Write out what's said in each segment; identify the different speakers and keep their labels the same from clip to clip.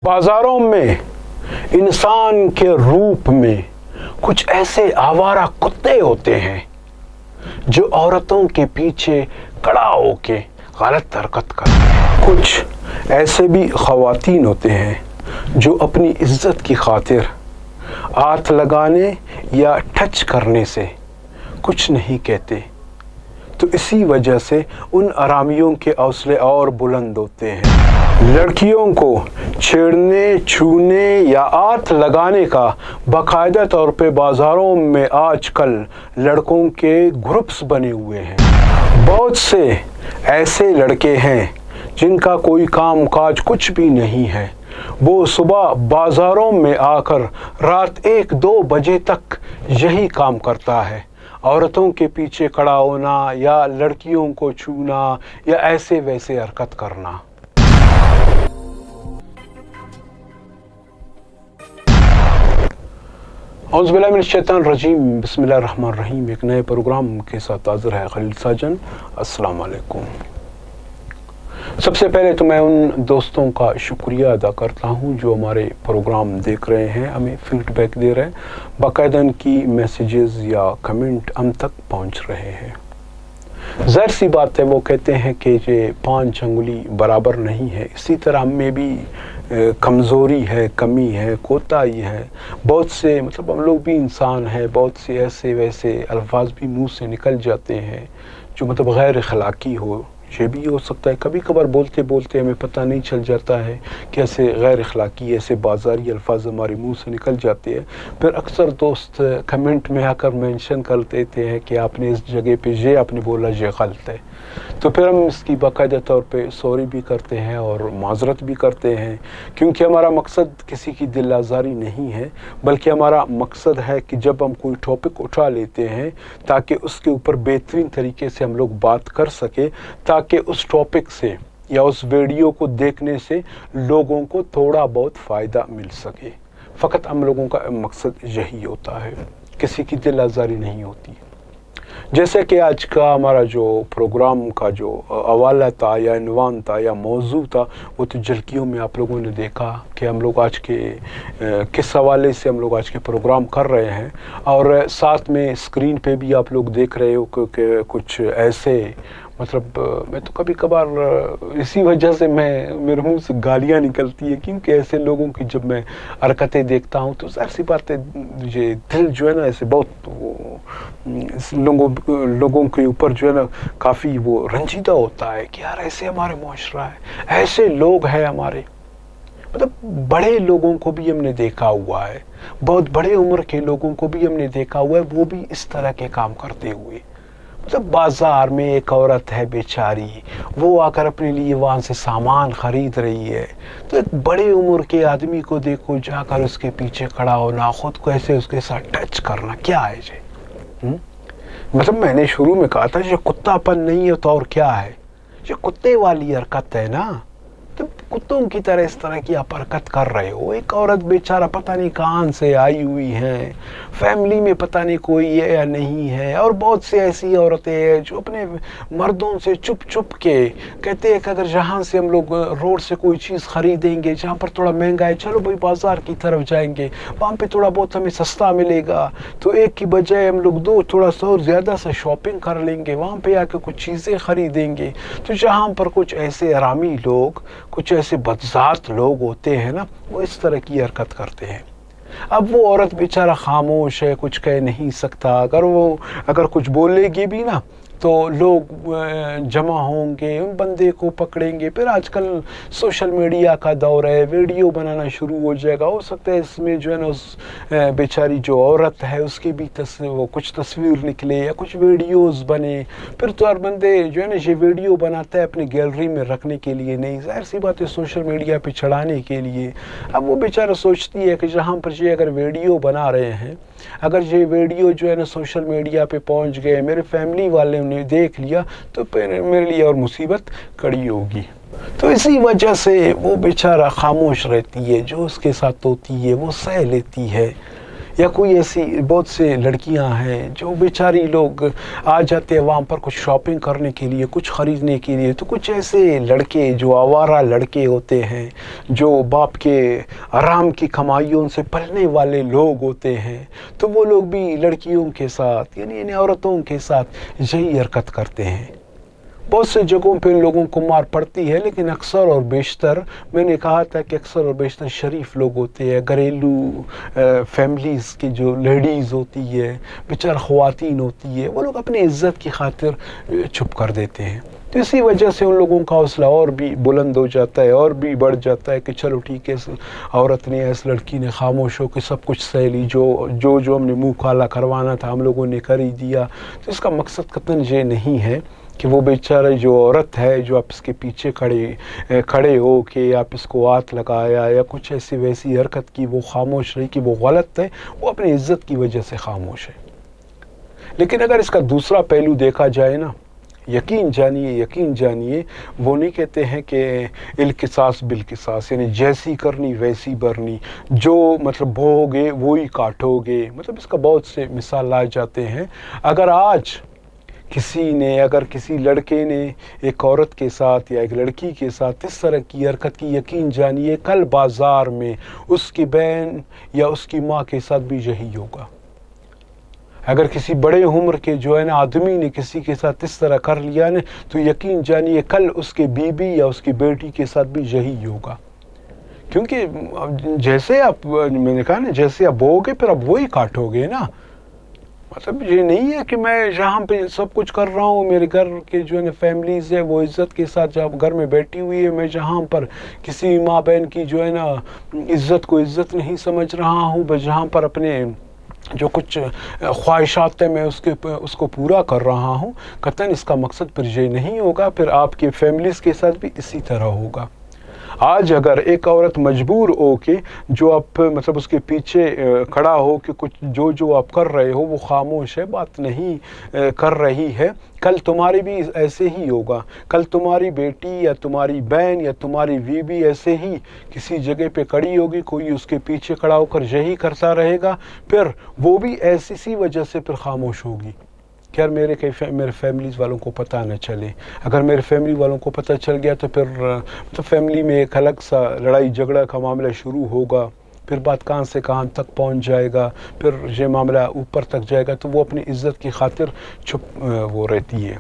Speaker 1: बाजारों में इंसान के रूप में कुछ ऐसे आवारा कुत्ते होते हैं जो औरतों के पीछे खड़ा होके गलत हरकत करते हैं। कुछ ऐसे भी ख़वातीन होते हैं जो अपनी इज्जत की खातिर हाथ लगाने या टच करने से कुछ नहीं कहते, तो इसी वजह से उन आरामियों के हौसले और बुलंद होते हैं। लड़कियों को छेड़ने, छूने या हाथ लगाने का बाकायदा तौर पे बाज़ारों में आजकल लड़कों के ग्रुप्स बने हुए हैं। बहुत से ऐसे लड़के हैं जिनका कोई काम काज कुछ भी नहीं है, वो सुबह बाज़ारों में आकर रात 1-2 बजे तक यही काम करता है, औरतों के पीछे खड़ा होना या लड़कियों को छूना या ऐसे वैसे हरकत करना। औज़ुबिल्लाहिमिनश्शैतानिर्रजीम, बिस्मिल्लाहिर्रहमानिर्रहीम। एक नए प्रोग्राम के साथ हाज़िर है खलील साजन। अस्सलाम वालेकुम। सबसे पहले तो मैं उन दोस्तों का शुक्रिया अदा करता हूं जो हमारे प्रोग्राम देख रहे हैं, हमें फीडबैक दे रहे हैं, बाकायदा इनकी मैसेजेस या कमेंट हम तक पहुंच रहे हैं। ज़ाहिर सी बात है, वो कहते हैं कि ये 5 अंगुली बराबर नहीं है, इसी तरह हम में भी कमज़ोरी है, कमी है, कोताही है। बहुत से हम लोग भी इंसान हैं, बहुत से ऐसे वैसे अल्फाज भी मुंह से निकल जाते हैं जो गैर अखलाकी हो। ये भी हो सकता है कभी कभार बोलते बोलते हमें पता नहीं चल जाता है कि ऐसे गैर अखलाकी, ऐसे बाजारी अल्फाज हमारे मुंह से निकल जाते हैं। फिर अक्सर दोस्त कमेंट में आकर मेंशन कर देते हैं कि आपने इस जगह पे ये आपने बोला, ये गलत है। तो फिर हम इसकी बाकायदा तौर पे सॉरी भी करते हैं और माजरत भी करते हैं, क्योंकि हमारा मकसद किसी की दिल आज़ारी नहीं है, बल्कि हमारा मकसद है कि जब हम कोई टॉपिक उठा लेते हैं ताकि उसके ऊपर बेहतरीन तरीके से हम लोग बात कर सके, ताकि उस टॉपिक से या उस वीडियो को देखने से लोगों को थोड़ा बहुत फ़ायदा मिल सके। फ़कत हम लोगों का मकसद यही होता है, किसी की दिल आज़ारी नहीं होती। जैसे कि आज का हमारा जो प्रोग्राम का जो हवाला था या इन्वान था या मौजू था, वो तो झलकियों में आप लोगों ने देखा कि हम लोग आज के किस हवाले से हम लोग आज के प्रोग्राम कर रहे हैं। और साथ में स्क्रीन पे भी आप लोग देख रहे हो कि कुछ ऐसे मैं तो कभी कभार इसी वजह से मेरे मुंह से गालियाँ निकलती है, क्योंकि ऐसे लोगों की जब मैं हरकतें देखता हूँ तो ज़ाहिर सी बात है ये दिल जो है ना ऐसे बहुत लोगों के ऊपर जो है ना काफ़ी वो रंजीदा होता है कि यार ऐसे हमारे मुआशरा है, ऐसे लोग हैं हमारे। बड़े लोगों को भी हमने देखा हुआ है, बहुत बड़े उम्र के लोगों को भी हमने देखा हुआ है, वो भी इस तरह के काम करते हुए। बाजार में एक औरत है बेचारी, वो आकर अपने लिए वहाँ से सामान खरीद रही है, तो एक बड़े उम्र के आदमी को देखो जाकर उसके पीछे खड़ा होना, खुद को ऐसे उसके साथ टच करना, क्या है ये? मैंने शुरू में कहा था ये कुत्तापन नहीं है तो और क्या है, ये कुत्ते वाली हरकत है ना। तो कुत्तों की तरह इस तरह की आप हरकत कर रहे हो। एक औरत बेचारा पता नहीं कहाँ से आई हुई है, फैमिली में पता नहीं कोई है या नहीं है, और बहुत सी ऐसी औरतें हैं जो अपने मर्दों से चुप चुप के कहते हैं कि अगर जहाँ से हम लोग रोड से कोई चीज़ ख़रीदेंगे जहाँ पर थोड़ा महंगा है, चलो भाई बाज़ार की तरफ जाएंगे, वहाँ पे थोड़ा बहुत हमें सस्ता मिलेगा, तो एक की बजाय हम लोग दो थोड़ा सा और ज़्यादा से शॉपिंग कर लेंगे, वहाँ पे आके कुछ चीज़ें ख़रीदेंगे। तो जहाँ पर कुछ ऐसे हरामी लोग, कुछ ऐसे बदज़ात लोग होते हैं ना, वो इस तरह की हरकत करते हैं। अब वो औरत बेचारा खामोश है, कुछ कह नहीं सकता। अगर कुछ बोलेगी भी ना तो लोग जमा होंगे, उन बंदे को पकड़ेंगे। फिर आजकल सोशल मीडिया का दौर है, वीडियो बनाना शुरू हो जाएगा। हो सकता है इसमें जो है ना उस बेचारी जो औरत है उसकी भी वो कुछ तस्वीर निकले या कुछ वीडियोस बने। फिर तो हर बंदे जो है ना ये वीडियो बनाता है अपनी गैलरी में रखने के लिए नहीं, ज़ाहिर सी बात है सोशल मीडिया पे चढ़ाने के लिए। अब वो बेचारा सोचती है कि जहाँ पर ये अगर वीडियो बना रहे हैं, अगर ये वीडियो जो है ना सोशल मीडिया पे पहुंच गए, मेरे फैमिली वाले ने देख लिया, तो मेरे लिए और मुसीबत खड़ी होगी। तो इसी वजह से वो बेचारा खामोश रहती है, जो उसके साथ होती है वो सह लेती है। یا کوئی ایسی بہت سے لڑکیاں ہیں جو بیچاری لوگ آ جاتے ہیں وہاں پر کچھ شاپنگ کرنے کے لیے، کچھ خریدنے کے لیے، تو کچھ ایسے لڑکے جو آوارہ لڑکے ہوتے ہیں، جو باپ کے آرام کی کمائیوں سے پلنے والے لوگ ہوتے ہیں، تو وہ لوگ بھی لڑکیوں کے ساتھ یعنی عورتوں کے ساتھ یہی حرکت کرتے ہیں۔ بہت سے جگہوں پہ ان لوگوں کو مار پڑتی ہے، لیکن اکثر اور بیشتر میں نے کہا تھا کہ اکثر اور بیشتر شریف لوگ ہوتے ہیں، گھریلو فیملیز کی جو لیڈیز ہوتی ہے، بیچار خواتین ہوتی ہے، وہ لوگ اپنی عزت کی خاطر چھپ کر دیتے ہیں۔ تو اسی وجہ سے ان لوگوں کا حوصلہ اور بھی بلند ہو جاتا ہے، اور بھی بڑھ جاتا ہے کہ چلو ٹھیک ہے، اس عورت نے اس لڑکی نے خاموش ہو کے سب کچھ سہ لی، جو ہم نے منہ کالا کروانا تھا ہم لوگوں نے کر ہی دیا۔ تو اس کا مقصد قطعاً یہ نہیں ہے کہ وہ بیچارہ جو عورت ہے، جو آپ اس کے پیچھے کھڑے ہو کہ آپ اس کو ہاتھ لگایا یا کچھ ایسی ویسی حرکت کی، وہ خاموش رہی کہ وہ غلط ہے، وہ اپنی عزت کی وجہ سے خاموش ہے۔ لیکن اگر اس کا دوسرا پہلو دیکھا جائے نا، یقین جانیے وہ نہیں کہتے ہیں کہ القصاص بالقصاص، یعنی جیسی کرنی ویسی برنی، جو مطلب بھو گے وہی کاٹو گے۔ مطلب اس کا بہت سے مثال لائے جاتے ہیں۔ اگر آج اگر کسی لڑکے نے ایک عورت کے ساتھ یا ایک لڑکی کے ساتھ اس طرح کی حرکت کی، یقین جانیے کل بازار میں اس کی بہن یا اس کی ماں کے ساتھ بھی یہی ہوگا۔ اگر کسی بڑے عمر کے جو ہے نا آدمی نے کسی کے ساتھ اس طرح کر لیا نا، تو یقین جانیے کل اس کے بیوی یا اس کی بیٹی کے ساتھ بھی یہی ہوگا۔ کیونکہ جیسے میں نے کہا نا، جیسے آپ بو گے پھر آپ وہی کاٹو گے نا۔ مطلب یہ نہیں ہے کہ میں جہاں پہ سب کچھ کر رہا ہوں، میرے گھر کے جو ہے نا فیملیز ہے وہ عزت کے ساتھ جب گھر میں بیٹھی ہوئی ہے، میں جہاں پر کسی ماں بہن کی جو ہے نا عزت کو عزت نہیں سمجھ رہا ہوں، بس جہاں پر اپنے جو کچھ خواہشات ہیں میں اس کو پورا کر رہا ہوں، قطعاً اس کا مقصد پھر یہ نہیں ہوگا، پھر آپ کے فیملیز کے ساتھ بھی اسی طرح ہوگا۔ آج اگر ایک عورت مجبور ہو کہ جو آپ مطلب اس کے پیچھے کھڑا ہو کہ کچھ جو آپ کر رہے ہو وہ خاموش ہے، بات نہیں کر رہی ہے، کل تمہاری بھی ایسے ہی ہوگا۔ کل تمہاری بیٹی یا تمہاری بہن یا تمہاری بیوی ایسے ہی کسی جگہ پہ کھڑی ہوگی، کوئی اس کے پیچھے کھڑا ہو کر یہی کرتا رہے گا، پھر وہ بھی ایسی سی وجہ سے پھر خاموش ہوگی کہ یار میرے فیملیز والوں کو پتہ نہ چلے۔ اگر میرے فیملی والوں کو پتہ چل گیا تو پھر تو فیملی میں ایک الگ سا لڑائی جھگڑا کا معاملہ شروع ہوگا، پھر بات کہاں سے کہاں تک پہنچ جائے گا، پھر یہ معاملہ اوپر تک جائے گا، تو وہ اپنی عزت کی خاطر چھپ وہ رہتی ہے۔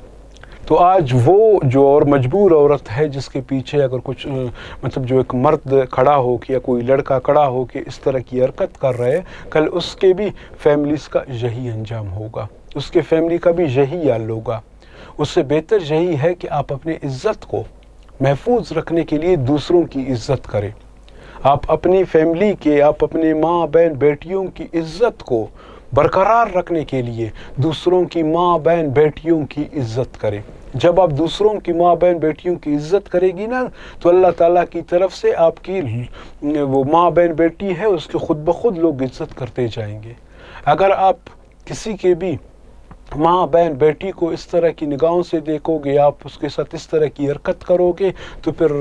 Speaker 1: تو آج وہ جو اور مجبور عورت ہے جس کے پیچھے اگر کچھ مطلب جو ایک مرد کھڑا ہو کے یا کوئی لڑکا کھڑا ہو کے اس طرح کی حرکت کر رہے، کل اس کے بھی فیملیز کا یہی انجام ہوگا، اس کے فیملی کا بھی یہی حال ہوگا۔ اس سے بہتر یہی ہے کہ آپ اپنی عزت کو محفوظ رکھنے کے لیے دوسروں کی عزت کریں، آپ اپنی فیملی کے، آپ اپنے ماں بہن بیٹیوں کی عزت کو برقرار رکھنے کے لیے دوسروں کی ماں بہن بیٹیوں کی عزت کریں۔ جب آپ دوسروں کی ماں بہن بیٹیوں کی عزت کرے گی نا، تو اللہ تعالیٰ کی طرف سے آپ کی وہ ماں بہن بیٹی ہے اس کے خود بخود لوگ عزت کرتے جائیں گے۔ اگر آپ کسی کے بھی ماں بہن بیٹی کو اس طرح کی نگاہوں سے دیکھو گے، آپ اس کے ساتھ اس طرح کی حرکت کرو گے، تو پھر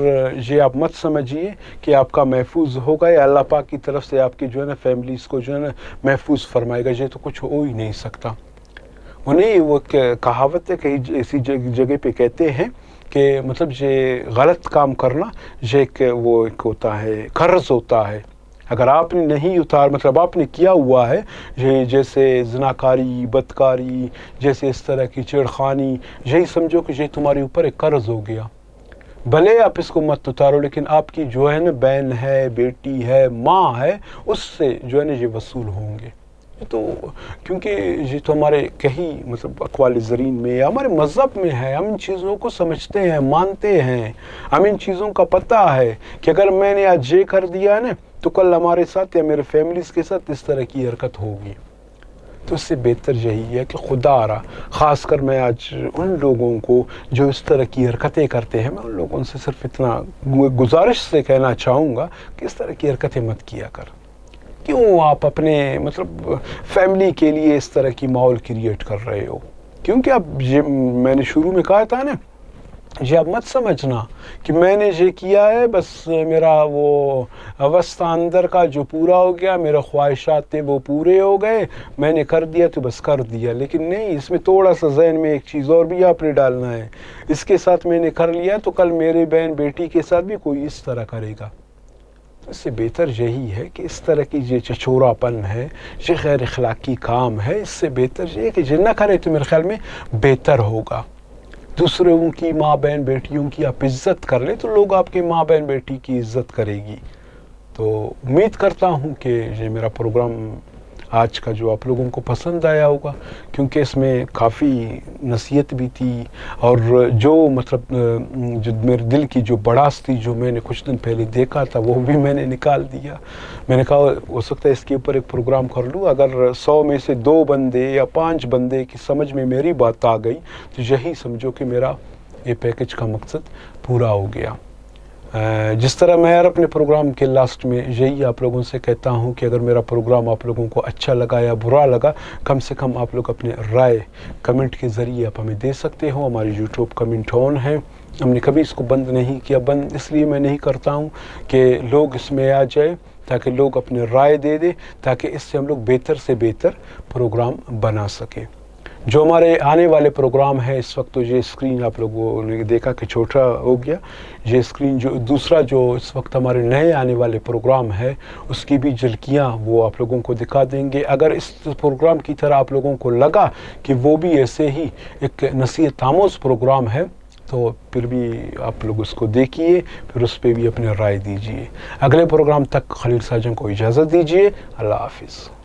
Speaker 1: یہ آپ مت سمجھیے کہ آپ کا محفوظ ہوگا، یا اللہ پاک کی طرف سے آپ کی جو ہے نا فیملیز کو جو ہے نا محفوظ فرمائے گا۔ یہ تو کچھ ہو ہی نہیں سکتا۔ انہیں وہ کہاوت ہے کہ اسی جگہ پہ کہتے ہیں کہ مطلب یہ غلط کام کرنا یہ ایک ہوتا ہے، قرض ہوتا ہے۔ اگر آپ نے نہیں مطلب آپ نے کیا ہوا ہے، جیسے زناکاری، بدکاری، جیسے اس طرح کی چھیڑخانی، یہی سمجھو کہ یہ تمہارے اوپر ایک قرض ہو گیا۔ بھلے آپ اس کو مت اتارو، لیکن آپ کی جو ہے نا بہن ہے، بیٹی ہے، ماں ہے، اس سے جو ہے نا یہ وصول ہوں گے۔ تو کیونکہ یہ تو ہمارے کہیں مطلب اقوال زرین میں، ہمارے مذہب میں ہے، ہم ان چیزوں کو سمجھتے ہیں، مانتے ہیں، ہم ان چیزوں کا پتہ ہے کہ اگر میں نے آج یہ کر دیا نا تو کل ہمارے ساتھ یا میرے فیملیز کے ساتھ اس طرح کی حرکت ہوگی۔ تو اس سے بہتر یہی ہے کہ خدا را خاص کر میں آج ان لوگوں کو جو اس طرح کی حرکتیں کرتے ہیں، میں ان لوگوں سے صرف اتنا گزارش سے کہنا چاہوں گا کہ اس طرح کی حرکتیں مت کیا کر۔ کیوں آپ اپنے مطلب فیملی کے لیے اس طرح کی ماحول کریٹ کر رہے ہو؟ کیونکہ اب یہ میں نے شروع میں کہا تھا نا ये अब मत समझना कि मैंने ये किया है बस मेरा वो अवस्था अंदर का जो पूरा हो गया, मेरे ख्वाहिशात थे वो पूरे हो गए, मैंने कर दिया तो बस कर दिया। लेकिन नहीं, इसमें थोड़ा सा जहन में एक चीज़ और भी आपने डालना है, इसके साथ मैंने कर लिया तो कल मेरे बहन बेटी के साथ भी कोई इस तरह करेगा। इससे बेहतर यही है कि इस तरह की ये चचोरापन है, ये गैर अखलाकी काम है, इससे बेहतर ये है कि ये ना करे तो मेरे ख्याल में बेहतर होगा। दूसरों की माँ बहन बेटियों की आप इज़्ज़त कर ले तो लोग आपके माँ बहन बेटी की इज़्ज़त करेगी। तो उम्मीद करता हूँ कि ये मेरा प्रोग्राम आज का जो आप लोगों को पसंद आया होगा, क्योंकि इसमें काफ़ी नसीहत भी थी और जो मतलब जो मेरे दिल की जो बड़ास थी, जो मैंने कुछ दिन पहले देखा था, वो भी मैंने निकाल दिया। मैंने कहा हो सकता है इसके ऊपर एक प्रोग्राम कर लूँ, अगर 100 में से 2 बंदे या 5 बंदे की समझ में मेरी बात आ गई तो यही समझो कि मेरा ये पैकेज का मकसद पूरा हो गया। जिस तरह मैं यार अपने प्रोग्राम के लास्ट में यही आप लोगों से कहता हूं कि अगर मेरा प्रोग्राम आप लोगों को अच्छा लगा या बुरा लगा, कम से कम आप लोग अपने राय कमेंट के ज़रिए आप हमें दे सकते हो। हमारी यूट्यूब कमेंट ऑन है, हमने कभी इसको बंद नहीं किया। बंद इसलिए मैं नहीं करता हूं कि लोग इसमें आ जाए, ताकि लोग अपने राय दे दें, ताकि इससे हम लोग बेहतर से बेहतर प्रोग्राम बना सकें। जो हमारे आने वाले प्रोग्राम है, इस वक्त तो ये स्क्रीन आप लोगों ने देखा कि छोटा हो गया, ये स्क्रीन जो दूसरा जो इस वक्त हमारे नए आने वाले प्रोग्राम है उसकी भी झलकियाँ वो आप लोगों को दिखा देंगे। अगर इस प्रोग्राम की तरह आप लोगों को लगा कि वो भी ऐसे ही एक नसीहत आमोज़ प्रोग्राम है तो फिर भी आप लोग उसको देखिए, फिर उस पर भी अपनी राय दीजिए। अगले प्रोग्राम तक खलील साजन को इजाज़त दीजिए। अल्लाह हाफिज़।